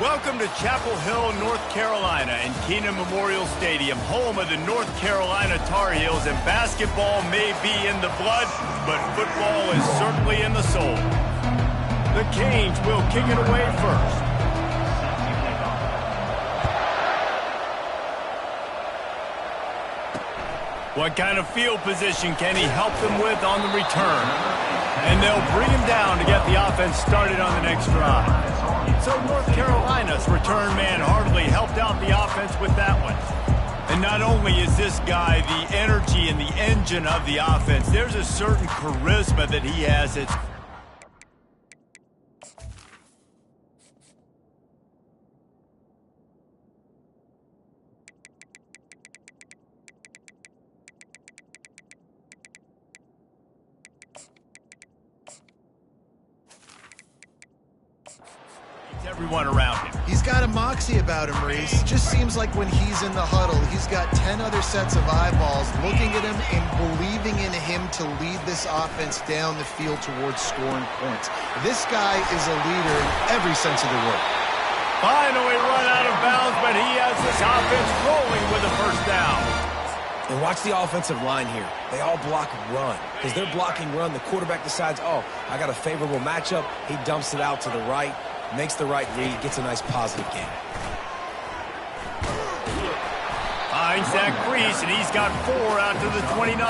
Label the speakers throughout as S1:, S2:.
S1: Welcome to Chapel Hill, North Carolina, and Keenan Memorial Stadium, home of the North Carolina Tar Heels, and basketball may be in the blood, but football is certainly in the soul. The Canes will kick it away first. What kind of field position can he help them with on the return? And they'll bring him down to get the offense started on the next drive. So North Carolina's return man hardly helped out the offense with that one. And not only is this guy the energy and the engine of the offense, there's a certain charisma that he has. It's everyone around him.
S2: He's got a moxie about him, Reese. Just seems like when he's in the huddle, he's got 10 other sets of eyeballs looking at him and believing in him to lead this offense down the field towards scoring points. This guy is a leader in every sense of the word.
S1: Finally run out of bounds, but he has this offense rolling with a first down.
S3: And watch the offensive line here. They all block run. Because they're blocking run, the quarterback decides, oh, I got a favorable matchup. He dumps it out to the right. Makes the right read, gets a nice positive gain.
S1: Finds that crease, and he's got 4 out to the 29.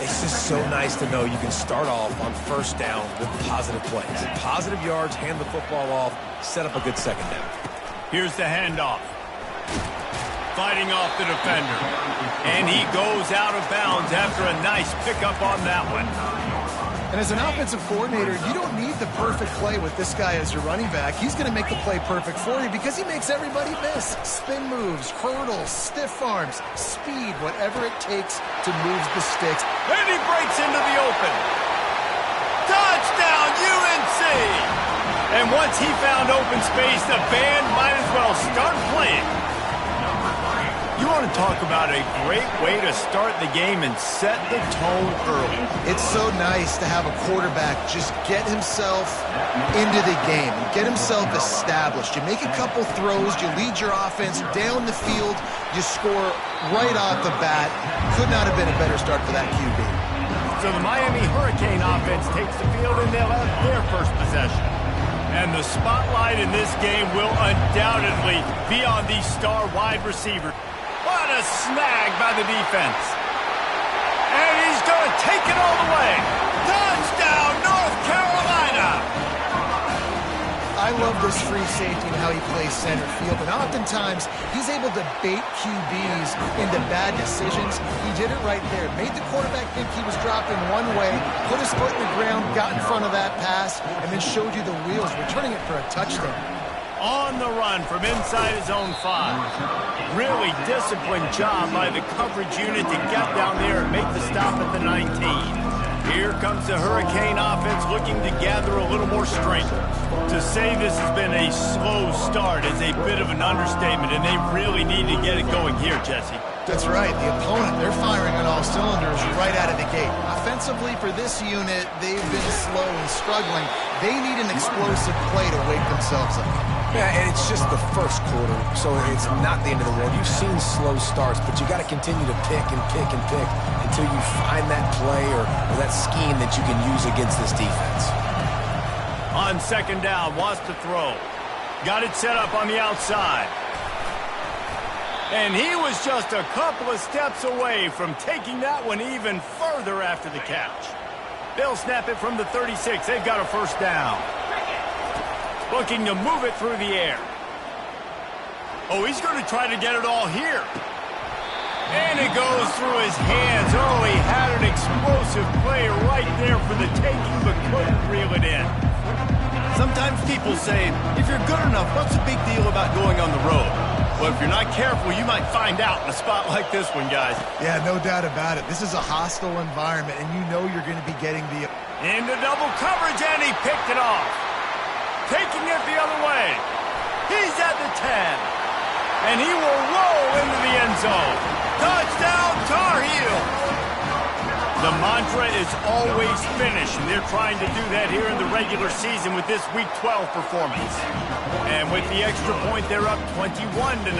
S3: It's just so nice to know you can start off on first down with positive plays. Positive yards, hand the football off, set up a good second down.
S1: Here's the handoff. Fighting off the defender. And he goes out of bounds after a nice pickup on that one.
S2: And as an offensive coordinator, you don't need the perfect play with this guy as your running back. He's going to make the play perfect for you because he makes everybody miss. Spin moves, hurdles, stiff arms, speed, whatever it takes to move the sticks.
S1: And he breaks into the open. Touchdown, UNC! And once he found open space, the band might as well start playing. You want to talk about a great way to start the game and set the tone early.
S2: It's so nice to have a quarterback just get himself into the game and get himself established. You make a couple throws, you lead your offense down the field, you score right off the bat. Could not have been a better start for that QB.
S1: So the Miami Hurricane offense takes the field and they'll have their first possession. And the spotlight in this game will undoubtedly be on the star wide receiver. What a snag by the defense. And he's going to take it all the way. Touchdown, North Carolina!
S2: I love this free safety and how he plays center field. And oftentimes, he's able to bait QBs into bad decisions. He did it right there. Made the quarterback think he was dropping one way, put his foot in the ground, got in front of that pass, and then showed you the wheels, returning it for a touchdown.
S1: On the run from inside his own 5. Really disciplined job by the coverage unit to get down there and make the stop at the 19. Here comes the Hurricane offense looking to gather a little more strength. To say this has been a slow start is a bit of an understatement, and they really need to get it going here, Jesse.
S2: That's right. The opponent, they're firing on all cylinders right out of the gate. Offensively, for this unit, they've been slow and struggling. They need an explosive play to wake themselves up.
S3: Yeah, and it's just the first quarter, so it's not the end of the world. You've seen slow starts, but you got to continue to pick and pick and pick until you find that play or that scheme that you can use against this defense.
S1: On second down, wants to throw. Got it set up on the outside. And he was just a couple of steps away from taking that one even further after the catch. They'll snap it from the 36. They've got a first down. Looking to move it through the air. Oh, he's going to try to get it all here. And it goes through his hands. Oh, he had an explosive play right there for the taking, but couldn't reel it in. Sometimes people say, if you're good enough, what's the big deal about going on the road? Well, if you're not careful, you might find out in a spot like this one, guys.
S2: Yeah, no doubt about it. This is a hostile environment, and you know you're going to be getting the...
S1: Into double coverage, and he picked it off. Taking it the other way. He's at the 10. And he will roll into the end zone. Touchdown, Tar Heels. The mantra is always finish, and they're trying to do that here in the regular season with this Week 12 performance. And with the extra point, they're up 21-0.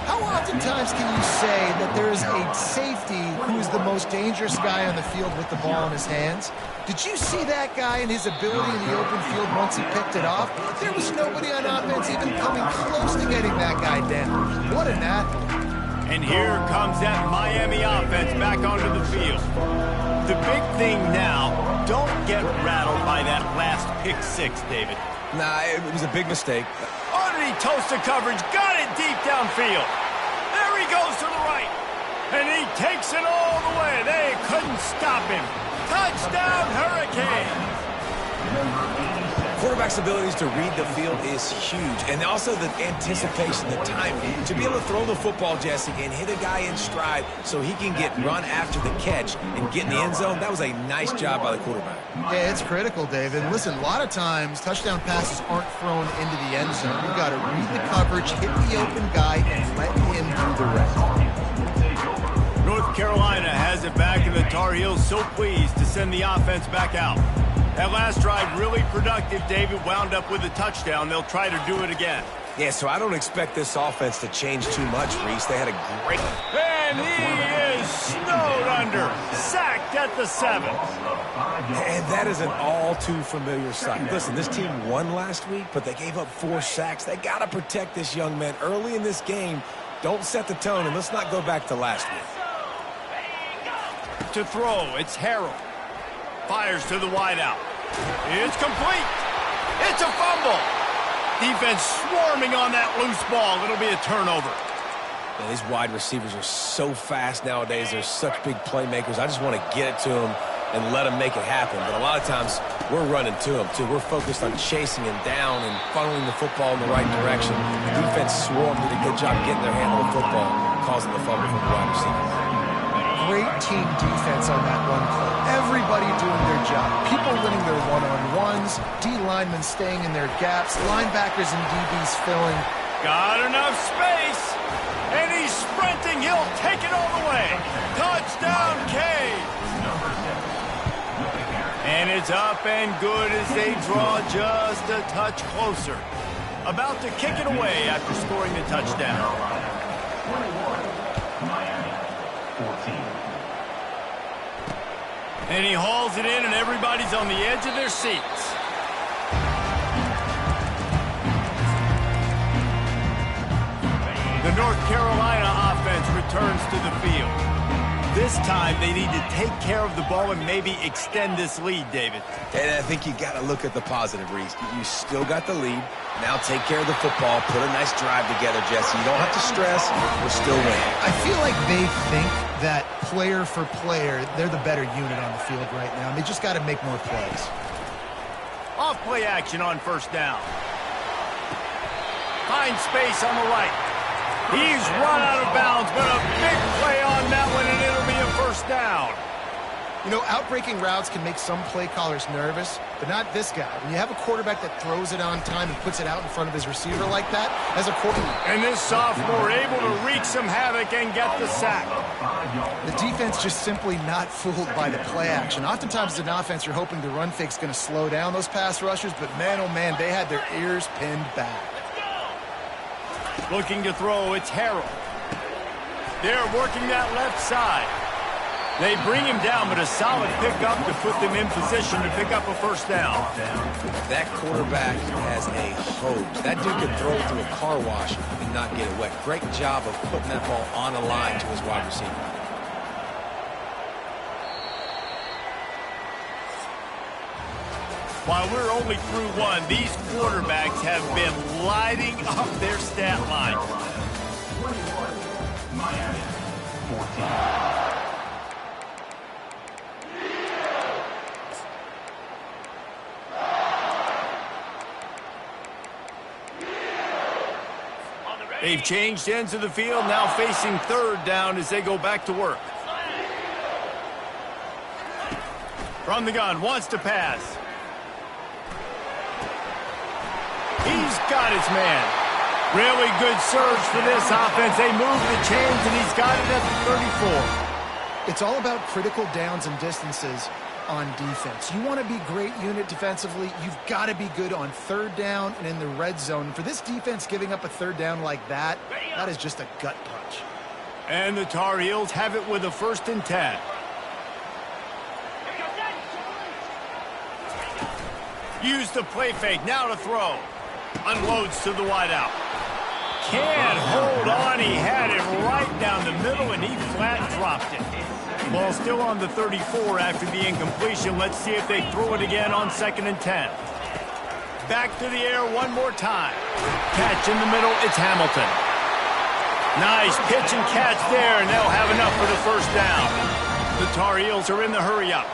S2: How oftentimes can you say that there is a safety who is the most dangerous guy on the field with the ball in his hands? Did you see that guy and his ability in the open field once he picked it off? There was nobody on offense even coming close to getting that guy down. What an athlete.
S1: And here comes that Miami offense back onto the field. The big thing now, don't get rattled by that last pick six, David.
S3: Nah, it was a big mistake.
S1: Underneath toasted coverage, got it deep downfield. There he goes to the right. And he takes it all the way. They couldn't stop him. Touchdown, Hurricanes.
S3: Quarterback's abilities to read the field is huge, and also the anticipation, the timing. To be able to throw the football, Jesse, and hit a guy in stride so he can get run after the catch and get in the end zone, that was a nice job by the quarterback.
S2: Yeah, it's critical, David. Listen, a lot of times touchdown passes aren't thrown into the end zone. You've got to read the coverage, hit the open guy, and let him do the rest.
S1: North Carolina has it back, and the Tar Heels so pleased to send the offense back out. That last drive really productive. David wound up with a touchdown. They'll try to do it again.
S3: Yeah, so I don't expect this offense to change too much, Reese. They had a great...
S1: And he is snowed under. Sacked at the 7.
S3: And that is an all-too-familiar sight. Listen, this team won last week, but they gave up 4 sacks. They got to protect this young man early in this game. Don't set the tone, and let's not go back to last week.
S1: To throw, it's Harrell. Fires to the wideout. It's complete. It's a fumble. Defense swarming on that loose ball. It'll be a turnover.
S3: Man, these wide receivers are so fast nowadays. They're such big playmakers. I just want to get it to them and let them make it happen. But a lot of times, we're running to them, too. We're focused on chasing him down and funneling the football in the right direction. The defense swarmed, did a good job getting their hand on the football, causing the fumble from the wide receiver.
S2: Great team defense on that run play. Everybody doing their job. People winning their one-on-ones, D linemen staying in their gaps, linebackers and DBs filling.
S1: Got enough space, and he's sprinting. He'll take it all the way. Touchdown, Canes. And it's up and good as they draw just a touch closer. About to kick it away after scoring the touchdown. And he hauls it in, and everybody's on the edge of their seats. The North Carolina offense returns to the field. This time, they need to take care of the ball and maybe extend this lead, David.
S3: And I think you got to look at the positive, Reese. You still got the lead. Now take care of the football. Put a nice drive together, Jesse. You don't have to stress. We're still winning.
S2: I feel like they think that player for player, they're the better unit on the field right now. They just got to make more plays.
S1: Off play action on first down. Finds space on the right. He's run out of bounds, but a big play on that one, and it'll be a first down.
S2: You know, out-breaking routes can make some play callers nervous, but not this guy. When you have a quarterback that throws it on time and puts it out in front of his receiver like that, as a quarterback.
S1: And this sophomore able to wreak some havoc and get the sack.
S2: The defense just simply not fooled by the play action. Oftentimes as an offense, you're hoping the run fake's going to slow down those pass rushers, but man, oh man, they had their ears pinned back.
S1: Looking to throw, it's Harrell. They're working that left side. They bring him down, but a solid pickup to put them in position to pick up a first down.
S3: That quarterback has a hose. That dude could throw it through a car wash and not get it wet. Great job of putting that ball on a line to his wide receiver.
S1: While we're only through one, these quarterbacks have been lighting up their stat line.
S4: 21, Miami, 14.
S1: They've changed ends of the field, now facing third down as they go back to work. From the gun, wants to pass. He's got his man. Really good surge for this offense. They move the chains, and he's got it at the 34.
S2: It's all about critical downs and distances on defense. You want to be great unit defensively, you've got to be good on third down and in the red zone. For this defense, giving up a third down like that, that is just a gut punch.
S1: And the Tar Heels have it with a 1st and 10. Use the play fake, now to throw. Unloads to the wideout. Can't hold on, he had it right down the middle and he flat dropped it. Ball still on the 34 after the incompletion. Let's see if they throw it again on 2nd and 10. Back to the air one more time. Catch in the middle, it's Hamilton. Nice pitch and catch there, and they'll have enough for the 1st down. The Tar Heels are in the hurry-up.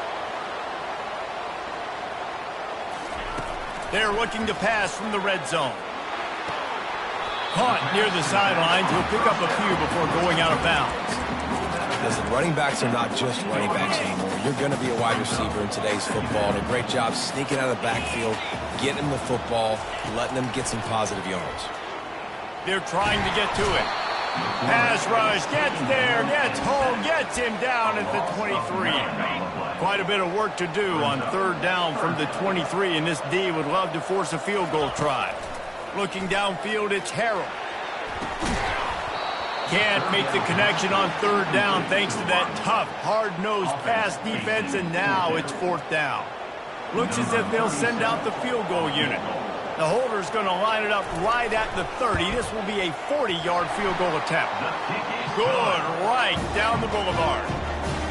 S1: They're looking to pass from the red zone. Caught near the sidelines. He'll pick up a few before going out of bounds.
S3: Listen, running backs are not just running backs anymore. You're going to be a wide receiver in today's football. And a great job sneaking out of the backfield, getting them the football, letting them get some positive yards.
S1: They're trying to get to it. Pass rush, gets there, gets home, gets him down at the 23. Quite a bit of work to do on 3rd down from the 23, and this D would love to force a field goal try. Looking downfield, it's Harrell. Can't make the connection on 3rd down thanks to that tough, hard-nosed pass defense, and now it's 4th down. Looks as if they'll send out the field goal unit. The holder's going to line it up right at the 30. This will be a 40-yard field goal attempt. Good, right down the boulevard.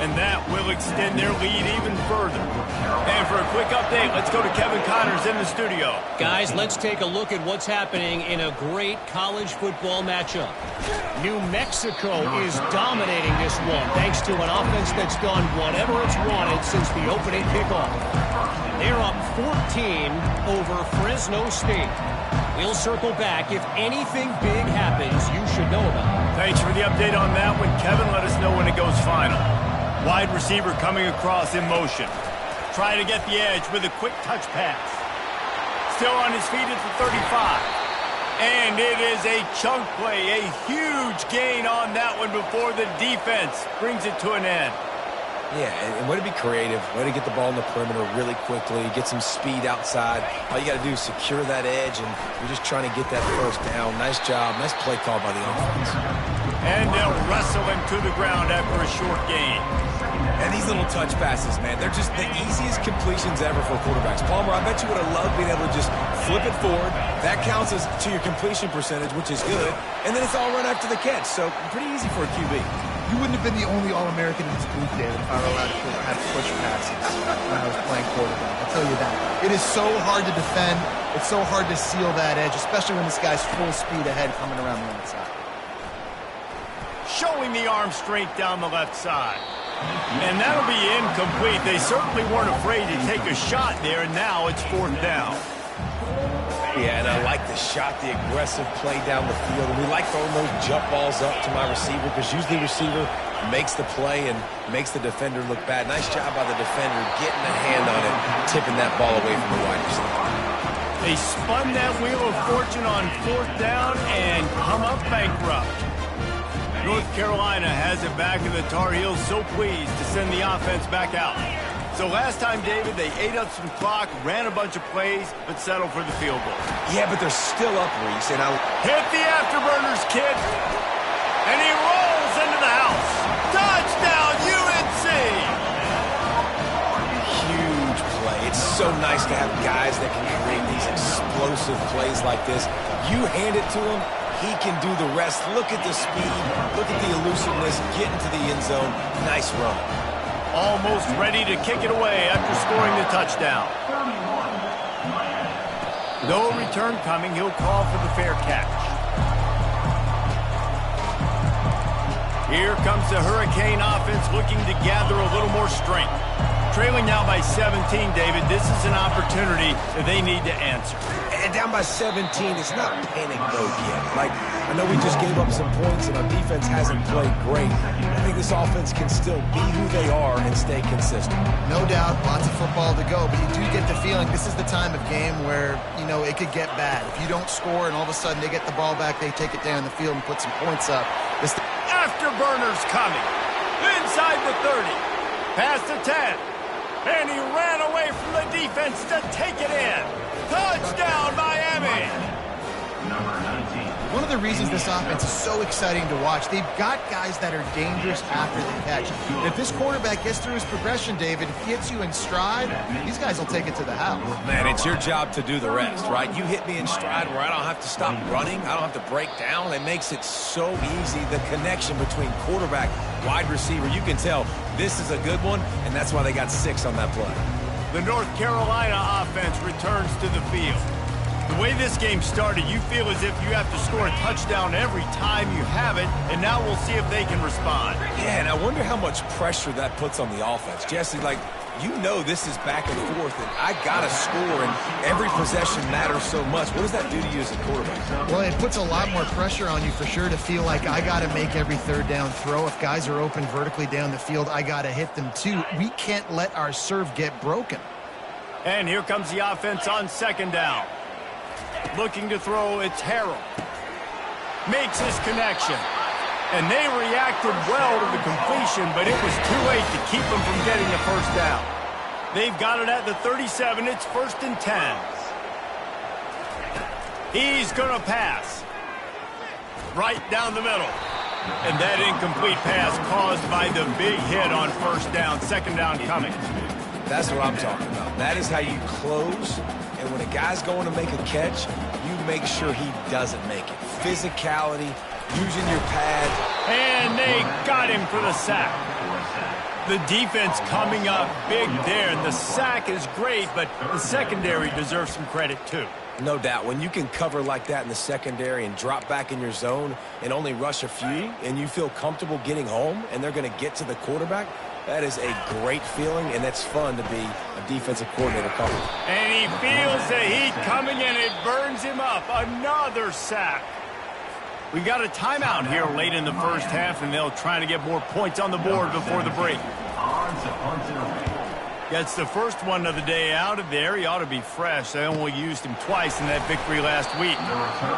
S1: And that will extend their lead even further. And for a quick update, let's go to Kevin Connors in the studio.
S5: Guys, let's take a look at what's happening in a great college football matchup. New Mexico is dominating this one thanks to an offense that's done whatever it's wanted since the opening kickoff. They're up 14 over Fresno State. We'll circle back. If anything big happens, you should know about it.
S1: Thanks for the update on that one, Kevin. Let us know when it goes final. Wide receiver coming across in motion. Trying to get the edge with a quick touch pass. Still on his feet at the 35. And it is a chunk play, a huge gain on that one before the defense brings it to an end.
S3: Yeah, and way to be creative, way to get the ball in the perimeter really quickly, get some speed outside. All you got to do is secure that edge, and you're just trying to get that 1st down. Nice job, nice play call by the offense.
S1: And they'll wrestle him to the ground after a short gain.
S3: And these little touch passes, man, they're just the easiest completions ever for quarterbacks. Palmer, I bet you would have loved being able to just flip it forward. That counts as to your completion percentage, which is good. And then it's all run after the catch, so pretty easy for a QB.
S2: You wouldn't have been the only All-American in this group, David, if I were allowed to have push passes when I was playing quarterback. I'll tell you that. It is so hard to defend. It's so hard to seal that edge, especially when this guy's full speed ahead coming around the outside.
S1: Showing the arm strength down the left side. And that'll be incomplete. They certainly weren't afraid to take a shot there, and now it's 4th down.
S3: Yeah, and I like the shot, the aggressive play down the field. And we like throwing those jump balls up to my receiver because usually the receiver makes the play and makes the defender look bad. Nice job by the defender getting a hand on it, tipping that ball away from the wide receiver.
S1: They spun that wheel of fortune on 4th down and come up bankrupt. North Carolina has it back, and the Tar Heels so pleased to send the offense back out. So last time, David, they ate up some clock, ran a bunch of plays, but settled for the field goal.
S3: Yeah, but they're still up, Reese. And
S1: hit the afterburners, kid. And he rolls into the house. Touchdown, UNC!
S3: Huge play. It's so nice to have guys that can create these explosive plays like this. You hand it to him, he can do the rest. Look at the speed. Look at the elusiveness. Get into the end zone. Nice run.
S1: Almost ready to kick it away after scoring the touchdown. No return coming. He'll call for the fair catch. Here comes the Hurricane offense looking to gather a little more strength. Trailing now by 17, David. This is an opportunity that they need to answer.
S3: And down by 17, it's not panic mode yet. Like, I know we just gave up some points and our defense hasn't played great. I think this offense can still be who they are and stay consistent.
S2: No doubt, lots of football to go, but you do get the feeling this is the time of game where, you know, it could get bad. If you don't score and all of a sudden they get the ball back, they take it down the field and put some points up.
S1: Afterburners coming. Inside the 30. Past the 10. And he ran away from the defense to take it in. Touchdown, Miami!
S4: Number 19.
S2: One of the reasons this offense is so exciting to watch, they've got guys that are dangerous after the catch. If this quarterback gets through his progression, David, gets you in stride, these guys will take it to the house.
S3: Man, it's your job to do the rest, right? You hit me in stride where I don't have to stop running. I don't have to break down. It makes it so easy. The connection between quarterback, wide receiver, you can tell this is a good one, and that's why they got 6 on that play.
S1: The North Carolina offense returns to the field. The way this game started, you feel as if you have to score a touchdown every time you have it, and now we'll see if they can respond.
S3: Yeah, and I wonder how much pressure that puts on the offense. Jesse, like, you know this is back and forth, and I got to score, and every possession matters so much. What does that do to you as a quarterback?
S2: Well, it puts a lot more pressure on you for sure to feel like I got to make every third down throw. If guys are open vertically down the field, I got to hit them too. We can't let our serve get broken.
S1: And here comes the offense on second down. Looking to throw, it's Harrell. Makes his connection. And they reacted well to the completion, but it was too late to keep them from getting the first down. They've got it at the 37. It's 1st and 10. He's going to pass. Right down the middle. And that incomplete pass caused by the big hit on first down. Second down coming.
S3: That's what I'm talking about. That is how you close. And when a guy's going to make a catch, you make sure he doesn't make it. Physicality, using your pad.
S1: And they got him for the sack. The defense coming up big there. The sack is great, but the secondary deserves some credit too.
S3: No doubt. When you can cover like that in the secondary and drop back in your zone and only rush a few, and you feel comfortable getting home and they're going to get to the quarterback, that is a great feeling, and it's fun to be a defensive coordinator coach.
S1: And he feels the heat coming, and it burns him up. Another sack. We got a timeout here late in the first half, and they'll try to get more points on the board before the break. Gets the first one of the day out of there. He ought to be fresh. They only used him twice in that victory last week.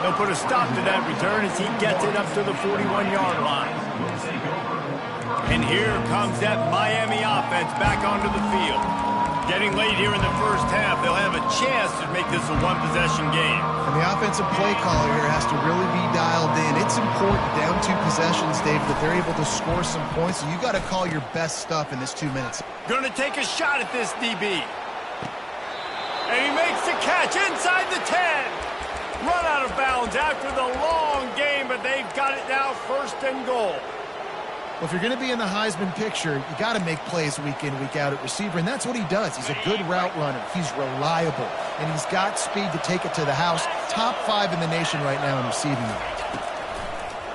S1: They'll put a stop to that return as he gets it up to the 41-yard line. And here comes that Miami offense back onto the field. Getting late here in the first half, they'll have a chance to make this a one-possession game.
S2: And the offensive play caller here has to really be dialed in. It's important down 2 possessions, Dave, that they're able to score some points. So you got to call your best stuff in this 2 minutes.
S1: Going to take a shot at this DB. And he makes the catch inside the 10. Run out of bounds after the long game, but they've got it now 1st and goal.
S2: Well, if you're going to be in the Heisman picture, you got to make plays week in, week out at receiver, and that's what he does. He's a good route runner. He's reliable, and he's got speed to take it to the house. Top 5 in the nation right now in receiving yards.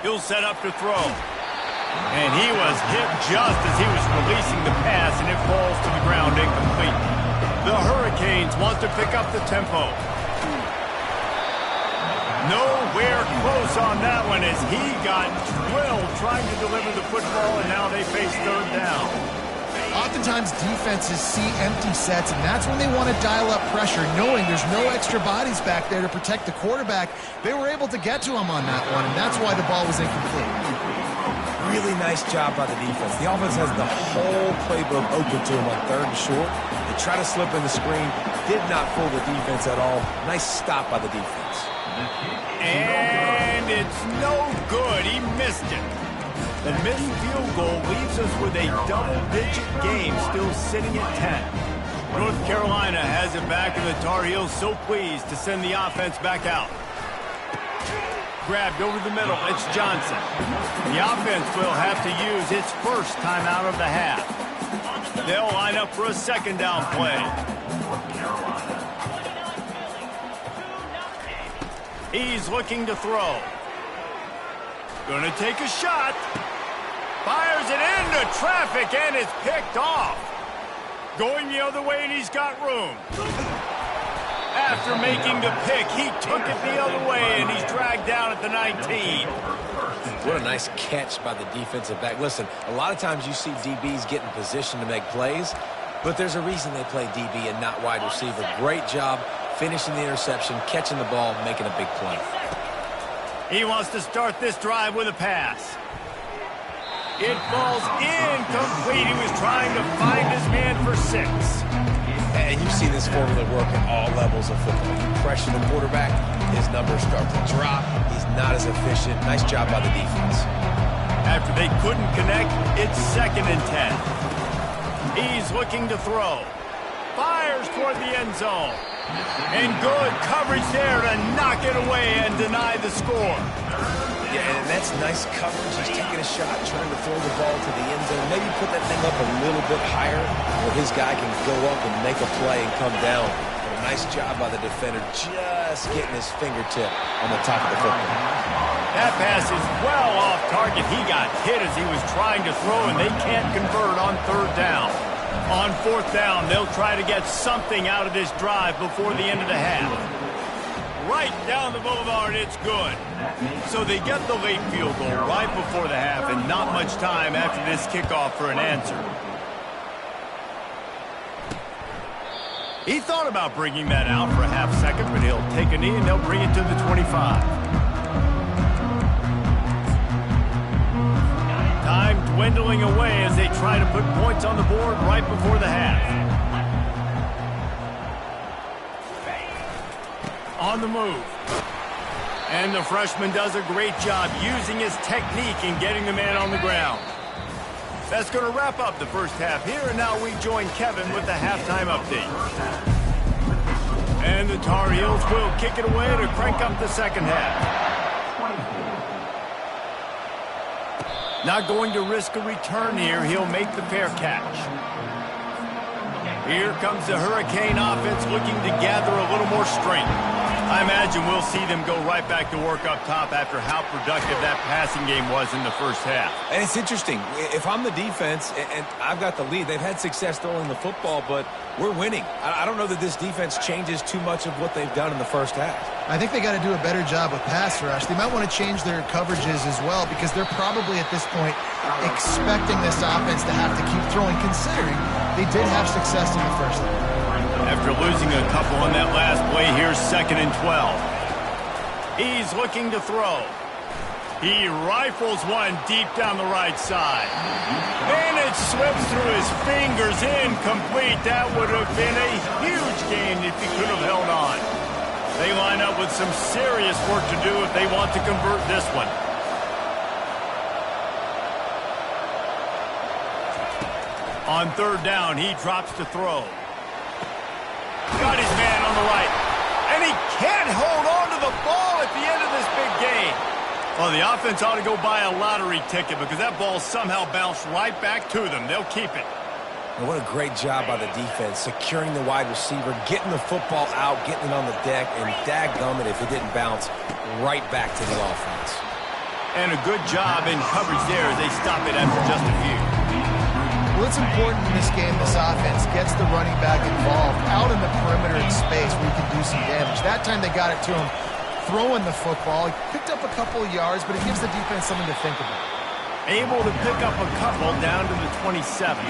S1: He'll set up to throw. And he was hit just as he was releasing the pass, and it falls to the ground incomplete. The Hurricanes want to pick up the tempo. Nowhere close on that one as he got drilled trying to deliver the football, and now they face third down.
S2: Oftentimes defenses see empty sets, and that's when they want to dial up pressure, knowing there's no extra bodies back there to protect the quarterback. They were able to get to him on that one, and that's why the ball was incomplete.
S3: Really nice job by the defense. The offense has the whole playbook open to him on 3rd and short. They try to slip in the screen, did not fool the defense at all. Nice stop by the defense.
S1: And it's no good. He missed it. The missed field goal leaves us with a double-digit game still sitting at 10. North Carolina has it back, and the Tar Heels so pleased to send the offense back out. Grabbed over the middle. It's Johnson. The offense will have to use its first timeout of the half. They'll line up for a second down play. He's looking to throw. Gonna take a shot. Fires it into traffic, and it's picked off. Going the other way, and he's got room. After making the pick, he took it the other way, and he's dragged down at the 19.
S3: What a nice catch by the defensive back. Listen, a lot of times you see DBs get in position to make plays, but there's a reason they play DB and not wide receiver. Great job finishing the interception, catching the ball, making a big play.
S1: He wants to start this drive with a pass. It falls incomplete. He was trying to find his man for 6.
S3: And you see this formula work at all levels of football. You pressure the quarterback, his numbers start to drop. He's not as efficient. Nice job by the defense.
S1: After they couldn't connect, it's 2nd and 10. He's looking to throw. Fires toward the end zone. And good coverage there to knock it away and deny the score.
S3: Yeah, and that's nice coverage. He's taking a shot, trying to throw the ball to the end zone. Maybe put that thing up a little bit higher where his guy can go up and make a play and come down. But a nice job by the defender just getting his fingertip on the top of the football.
S1: That pass is well off target. He got hit as he was trying to throw, and they can't convert on 3rd down. On 4th down, they'll try to get something out of this drive before the end of the half. Right down the boulevard, it's good. So they get the late field goal right before the half, and not much time after this kickoff for an answer. He thought about bringing that out for a half second, but he'll take a knee and they'll bring it to the 25. Time dwindling away as they try to put points on the board right before the half. On the move. And the freshman does a great job using his technique and getting the man on the ground. That's going to wrap up the first half here, and now we join Kevin with the halftime update. And the Tar Heels will kick it away to crank up the second half. Not going to risk a return here. He'll make the fair catch. Here comes the Hurricane offense looking to gather a little more strength. I imagine we'll see them go right back to work up top after how productive that passing game was in the first half.
S3: And it's interesting. If I'm the defense and I've got the lead, they've had success throwing the football, but we're winning. I don't know that this defense changes too much of what they've done in the first half.
S2: I think they got to do a better job with pass rush. They might want to change their coverages as well because they're probably at this point expecting this offense to have to keep throwing, considering they did have success in the first half.
S1: After losing a couple on that last play, here's 2nd and 12. He's looking to throw. He rifles one deep down the right side. And it slips through his fingers, incomplete. That would have been a huge gain if he could have held on. They line up with some serious work to do if they want to convert this one. On 3rd down, he drops to throw. Got his man on the right. And he can't hold on to the ball at the end of this big game. Well, the offense ought to go buy a lottery ticket because that ball somehow bounced right back to them. They'll keep it.
S3: And what a great job by the defense, securing the wide receiver, getting the football out, getting it on the deck, and dadgummit if it didn't bounce, right back to the offense.
S1: And a good job in coverage there as they stop it after just a few.
S2: Well, it's important in this game this offense gets the running back involved out in the perimeter in space where he can do some damage. That time they got it to him throwing the football. He picked up a couple of yards, but it gives the defense something to think about.
S1: Able to pick up a couple down to the 27.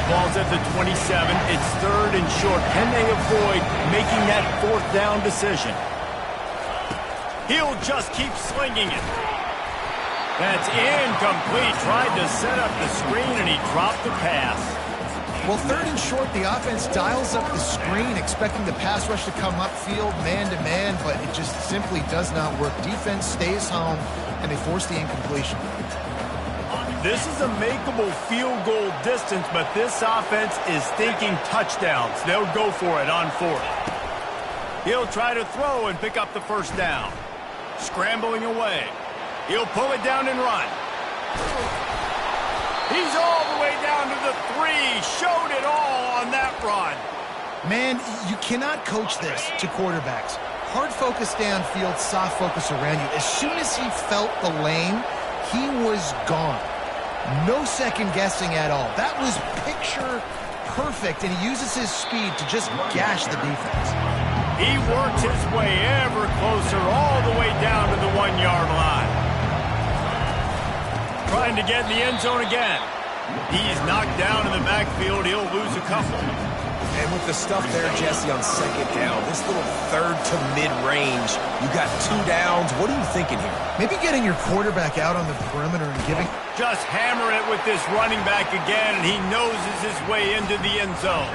S1: Ball's at the 27. It's 3rd and short. Can they avoid making that 4th down decision? He'll just keep slinging it. That's incomplete. Tried to set up the screen, and he dropped the pass.
S2: Well, 3rd and short, the offense dials up the screen, expecting the pass rush to come upfield man-to-man, but it just simply does not work. Defense stays home, and they force the incompletion.
S1: This is a makeable field goal distance, but this offense is thinking touchdowns. They'll go for it on 4th. He'll try to throw and pick up the 1st down. Scrambling away. He'll pull it down and run. He's all the way down to the 3. Showed it all on that run.
S2: Man, you cannot coach this to quarterbacks. Hard focus downfield, soft focus around you. As soon as he felt the lane, he was gone. No second guessing at all. That was picture perfect, and he uses his speed to just gash the defense.
S1: He works his way ever closer all the way down to the 1-yard line. Trying to get in the end zone again. He's knocked down in the backfield. He'll lose a couple.
S3: And with the stuff there, Jesse, on second down, this little third to mid-range, you got 2 downs. What are you thinking here?
S2: Maybe getting your quarterback out on the perimeter and giving...
S1: Just hammer it with this running back again, and he noses his way into the end zone.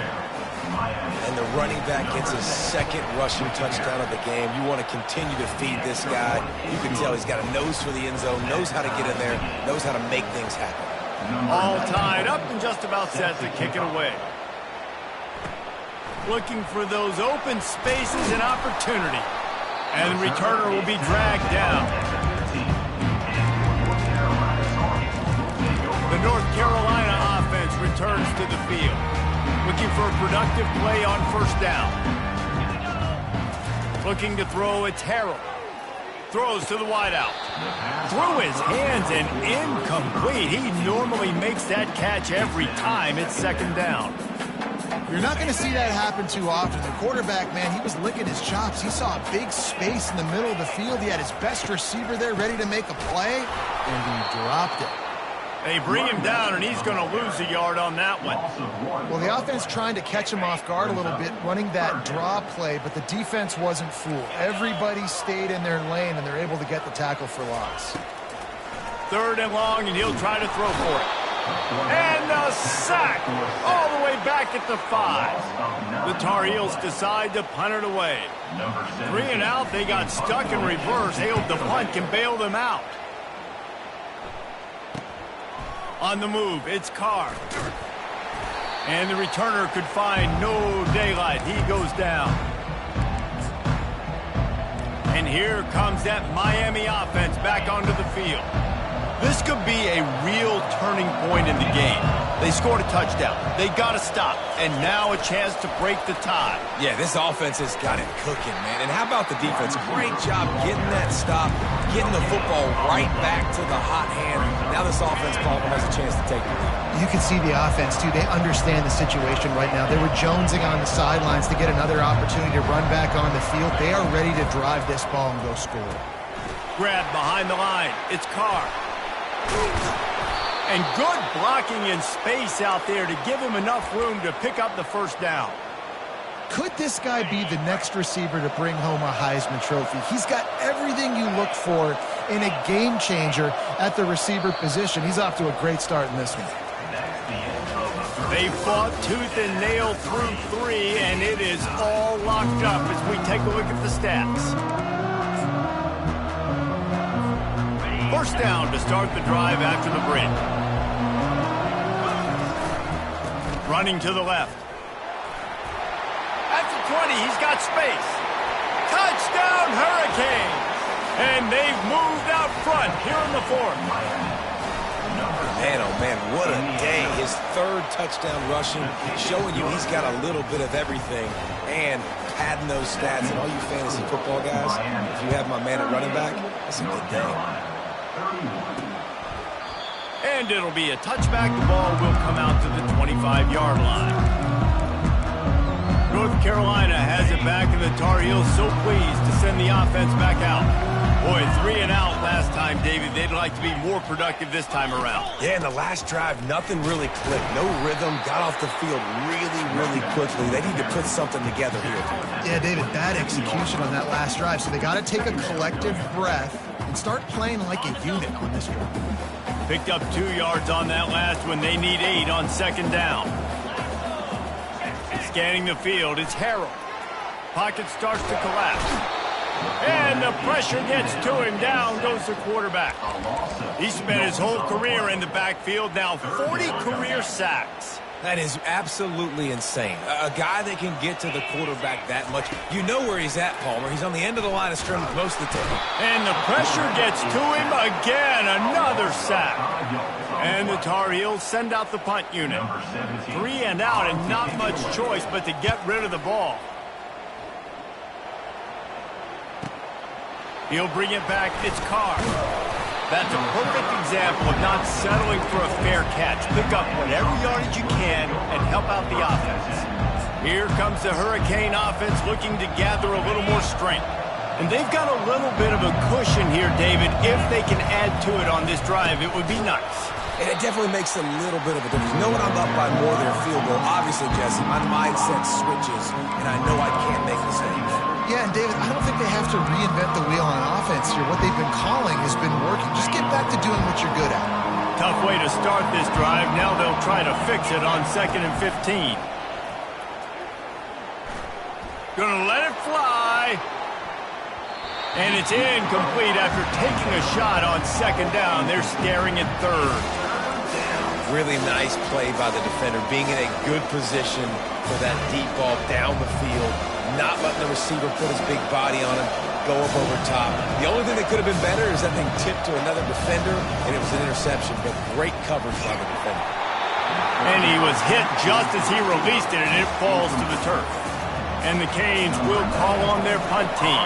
S3: And the running back gets his second rushing touchdown of the game. You want to continue to feed this guy. You can tell he's got a nose for the end zone, knows how to get in there, knows how to make things happen.
S1: All tied up and just about set to kick it away. Looking for those open spaces and opportunity. And the returner will be dragged down. The North Carolina offense returns to the field. Looking for a productive play on first down. Looking to throw, it's Harrell. Throws to the wideout. Through his hands and incomplete. He normally makes that catch every time. It's second down.
S2: You're not going to see that happen too often. The quarterback, man, he was licking his chops. He saw a big space in the middle of the field. He had his best receiver there ready to make a play, and he dropped it.
S1: They bring him down, and he's going to lose a yard on that one.
S2: Well, the offense trying to catch him off guard a little bit, running that draw play, but the defense wasn't fooled. Everybody stayed in their lane, and they're able to get the tackle for loss.
S1: 3rd and long, and he'll try to throw for it. And a sack all the way back at the 5. The Tar Heels decide to punt it away. 3 and out, they got stuck in reverse. They hope the punt can bail them out. On the move, it's Carr. And the returner could find no daylight. He goes down. And here comes that Miami offense back onto the field. This could be a real turning point in the game. They scored a touchdown. They got to stop. And now a chance to break the tie.
S3: Yeah, this offense has got it cooking, man. And how about the defense? Great job getting that stop, getting the football right back to the hot hand. Now this offense, Palmer, has a chance to take the lead.
S2: You can see the offense, too. They understand the situation right now. They were jonesing on the sidelines to get another opportunity to run back on the field. They are ready to drive this ball and go score.
S1: Grab behind the line. It's Carr. And good blocking in space out there to give him enough room to pick up the first down.
S2: Could this guy be the next receiver to bring home a Heisman Trophy? He's got everything you look for in a game changer at the receiver position. He's off to a great start in this one.
S1: They fought tooth and nail through 3, and it is all locked up as we take a look at the stats. First down to start the drive after the break. Running to the left. At the 20, he's got space. Touchdown, Hurricanes! And they've moved out front here in the 4th.
S3: Man, oh man, what a day. His 3rd touchdown rushing, showing you he's got a little bit of everything. And padding those stats. And all you fantasy football guys, if you have my man at running back, that's a good day.
S1: And it'll be a touchback. The ball will come out to the 25-yard line. North Carolina has it back, and the Tar Heels so pleased to send the offense back out. Boy, 3 and out last time, David. They'd like to be more productive this time around.
S3: Yeah, in the last drive, nothing really clicked. No rhythm. Got off the field really, really quickly. They need to put something together here.
S2: Yeah, David, bad execution on that last drive. So they got to take a collective breath and start playing like a unit on this one.
S1: Picked up 2 yards on that last one. They need 8 on second down. Scanning the field, it's Harrell. Pocket starts to collapse. And the pressure gets to him. Down goes the quarterback. He spent his whole career in the backfield. Now 40 career sacks.
S3: That is absolutely insane. A guy that can get to the quarterback that much. You know where he's at, Palmer. He's on the end of the line of scrimmage most of the time.
S1: And the pressure gets to him again. Another sack. And the Tar Heels send out the punt unit. 3 and out, and not much choice but to get rid of the ball. He'll bring it back. It's Carr. That's a perfect example of not settling for a fair catch. Pick up whatever yardage you can and help out the offense. Here comes the Hurricane offense looking to gather a little more strength. And they've got a little bit of a cushion here, David. If they can add to it on this drive, it would be nice.
S3: And it definitely makes a little bit of a difference. Knowing I'm up by more than a field goal, obviously, Jesse, my mindset switches, and I know I can't make mistakes.
S2: Yeah, and David, I don't think they have to reinvent the wheel on offense here. What they've been calling has been working. Just get back to doing what you're good at.
S1: Tough way to start this drive. Now they'll try to fix it on 2nd and 15. Gonna let it fly. And it's incomplete after taking a shot on 2nd down. They're staring at 3rd.
S3: Really nice play by the defender, being in a good position for that deep ball down the field, not letting the receiver put his big body on him, go up over top. The only thing that could have been better is that thing tipped to another defender, and it was an interception, but great coverage by the defender.
S1: And he was hit just as he released it, and it falls to the turf. And the Canes will call on their punt team.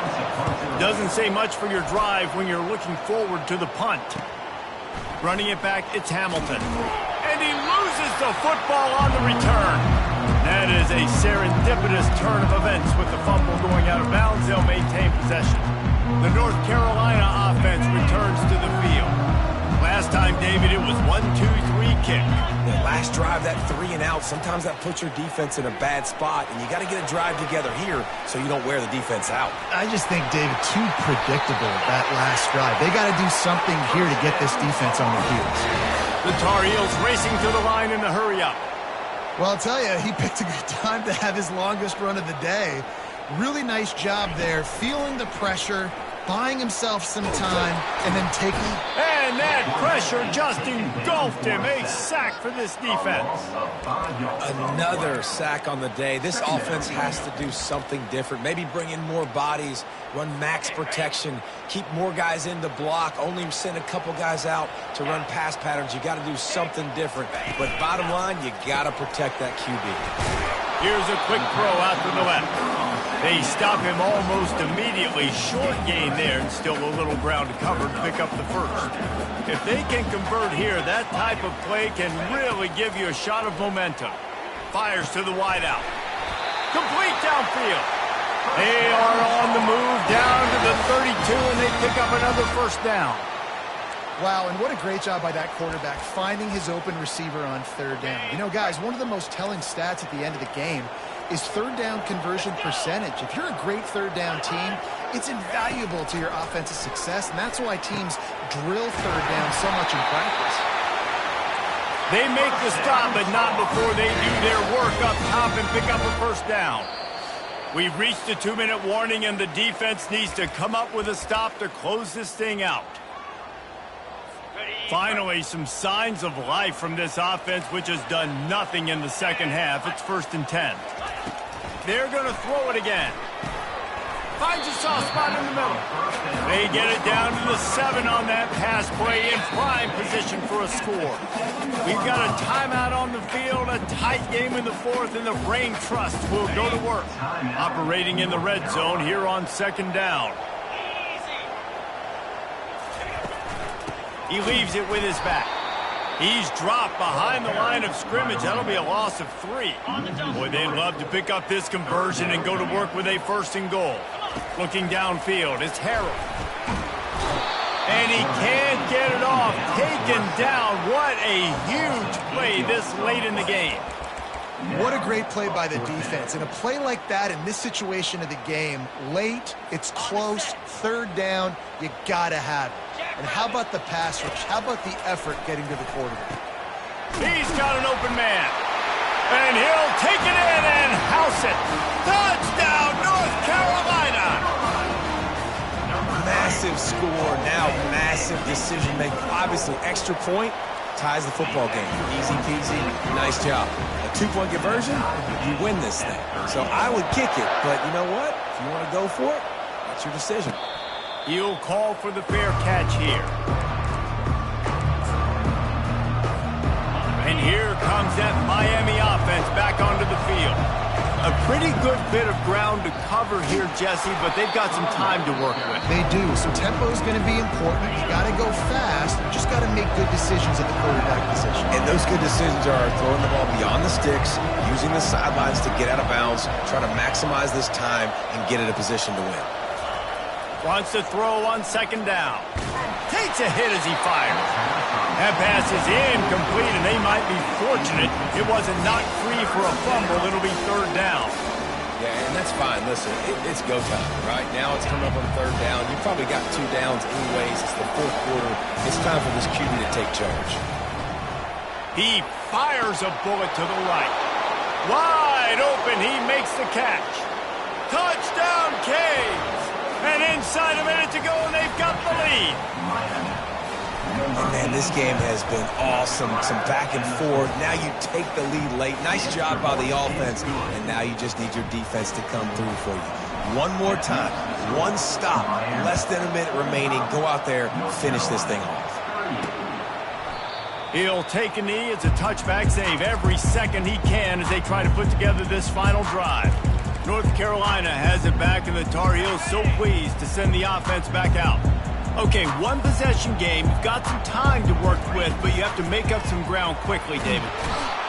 S1: Doesn't say much for your drive when you're looking forward to the punt. Running it back, it's Hamilton. And he loses the football on the return. That is a serendipitous turn of events with the fumble going out of bounds. They'll maintain possession. The North Carolina offense returns to the field. Last time, David, it was 1-2-3 kick.
S3: The last drive, that 3 and out, sometimes that puts your defense in a bad spot, and you got to get a drive together here so you don't wear the defense out.
S2: I just think, David, too predictable that last drive. They got to do something here to get this defense on their heels.
S1: The Tar Heels racing to the line in the hurry-up.
S2: Well, I'll tell you, he picked a good time to have his longest run of the day. Really nice job there, feeling the pressure, buying himself some time, and then taking...
S1: And that pressure just engulfed him. A sack for this defense.
S3: Another sack on the day. This offense has to do something different. Maybe bring in more bodies, run max protection, keep more guys in the block, only send a couple guys out to run pass patterns. You got to do something different. But bottom line, you got to protect that QB.
S1: Here's a quick throw out to the left. They stop him almost immediately. Short gain there, and still a little ground to cover to pick up the first. If they can convert here, that type of play can really give you a shot of momentum. Fires to the wideout. Complete downfield. They are on the move down to the 32, and they pick up another first down.
S2: Wow, and what a great job by that quarterback, finding his open receiver on 3rd down. You know, guys, one of the most telling stats at the end of the game is 3rd down conversion percentage. If you're a great 3rd down team, it's invaluable to your offensive success, and that's why teams drill 3rd down so much in practice.
S1: They make the stop, but not before they do their work up top and pick up a first down. We've reached the 2-minute warning, and the defense needs to come up with a stop to close this thing out. Finally, some signs of life from this offense, which has done nothing in the second half. It's 1st and 10. They're going to throw it again. Finds a soft spot in the middle. They get it down to the 7 on that pass play, in prime position for a score. We've got a timeout on the field, a tight game in the 4th, and the Brain Trust will go to work. Operating in the red zone here on 2nd down. He leaves it with his back. He's dropped behind the line of scrimmage. That'll be a loss of 3. Boy, they'd love to pick up this conversion and go to work with a 1st and goal. Looking downfield, it's Harrell. And he can't get it off. Taken down. What a huge play this late in the game.
S2: What a great play by the defense. And a play like that in this situation of the game, late, it's close, 3rd down, you got to have it. And how about the pass rush? How about the effort getting to the quarterback?
S1: He's got an open man. And he'll take it in and house it. Touchdown, North Carolina!
S3: Massive score, now massive decision-making. Obviously, extra point ties the football game. Easy peasy, nice job. A 2-point conversion, you win this thing. So I would kick it, but you know what? If you want to go for it, that's your decision.
S1: He'll call for the fair catch here. And here comes that Miami offense back onto the field. A pretty good bit of ground to cover here, Jesse, but they've got some time to work with.
S2: They do, so tempo is going to be important. You got to go fast. You just got to make good decisions at the quarterback position.
S3: And those good decisions are throwing the ball beyond the sticks, using the sidelines to get out of bounds, trying to maximize this time and get in a position to win.
S1: Wants to throw on 2nd down. takes a hit as he fires. That pass is incomplete, and they might be fortunate it wasn't knocked free for a fumble. It'll be third down.
S3: Yeah, and that's fine. Listen, it's go time, right? Now it's coming up on third down. You've probably got 2 downs anyways. It's the fourth quarter. It's time for this QB to take charge.
S1: He fires a bullet to the right. Wide open, he makes the catch. Touchdown, Canes! And inside a minute to go, and they've got the lead.
S3: And man, this game has been awesome. Some back and forth. Now you take the lead late. Nice job by the offense. And now you just need your defense to come through for you. One more time. One stop. Less than a minute remaining. Go out there, finish this thing off.
S1: He'll take a knee. It's a touchback save every second he can as they try to put together this final drive. North Carolina has it back, and the Tar Heels so pleased to send the offense back out. Okay, one possession game. You've got some time to work with, but you have to make up some ground quickly, David.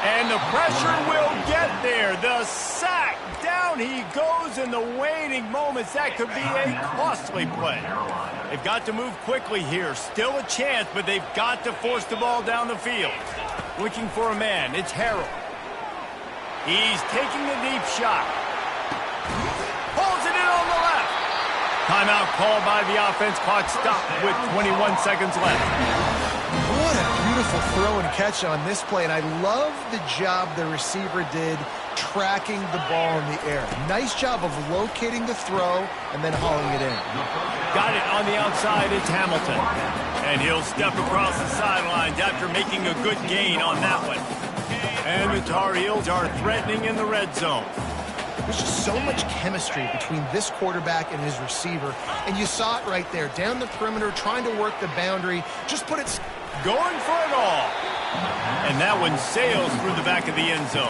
S1: And the pressure will get there. The sack. Down he goes in the waiting moments. That could be a costly play. They've got to move quickly here. Still a chance, but they've got to force the ball down the field. Looking for a man. It's Harrell. He's taking the deep shot. Pulls it in on the left. Timeout called by the offense. Clock stopped with 21 seconds left.
S2: What a beautiful throw and catch on this play, and I love the job the receiver did tracking the ball in the air. Nice job of locating the throw and then hauling it in.
S1: Got it on the outside. It's Hamilton. And he'll step across the sidelines after making a good gain on that one. And the Tar Heels are threatening in the red zone.
S2: There's just so much chemistry between this quarterback and his receiver. And you saw it right there, down the perimeter, trying to work the boundary. Just put it...
S1: Going for it all. And that one sails through the back of the end zone.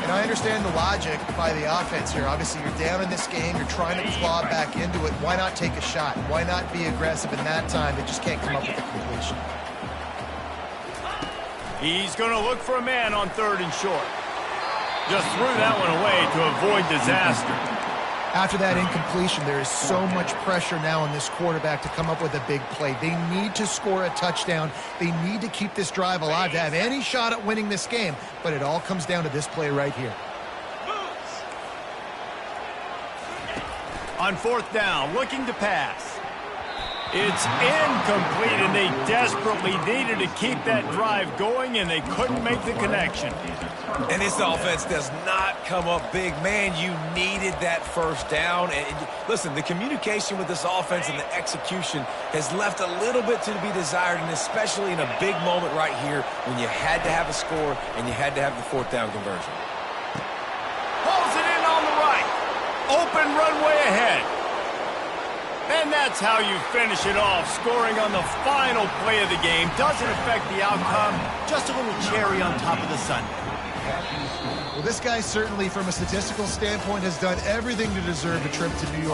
S2: And I understand the logic by the offense here. Obviously, you're down in this game. You're trying to claw back into it. Why not take a shot? Why not be aggressive in that time? They just can't come up with a completion.
S1: He's going to look for a man on third and short. Just threw that one away to avoid disaster.
S2: After that incompletion, there is so much pressure now on this quarterback to come up with a big play. They need to score a touchdown. They need to keep this drive alive to have any shot at winning this game. But it all comes down to this play right here.
S1: On fourth down, looking to pass. It's incomplete, and they desperately needed to keep that drive going, and they couldn't make the connection.
S3: And this offense does not come up big. Man, you needed that first down. And listen, the communication with this offense and the execution has left a little bit to be desired, and especially in a big moment right here when you had to have a score and you had to have the fourth down conversion.
S1: Pulls it in on the right. Open runway ahead. And that's how you finish it off, scoring on the final play of the game. Doesn't affect the outcome, just a little cherry on top of the sundae.
S2: Well, this guy certainly, from a statistical standpoint, has done everything to deserve a trip to New York.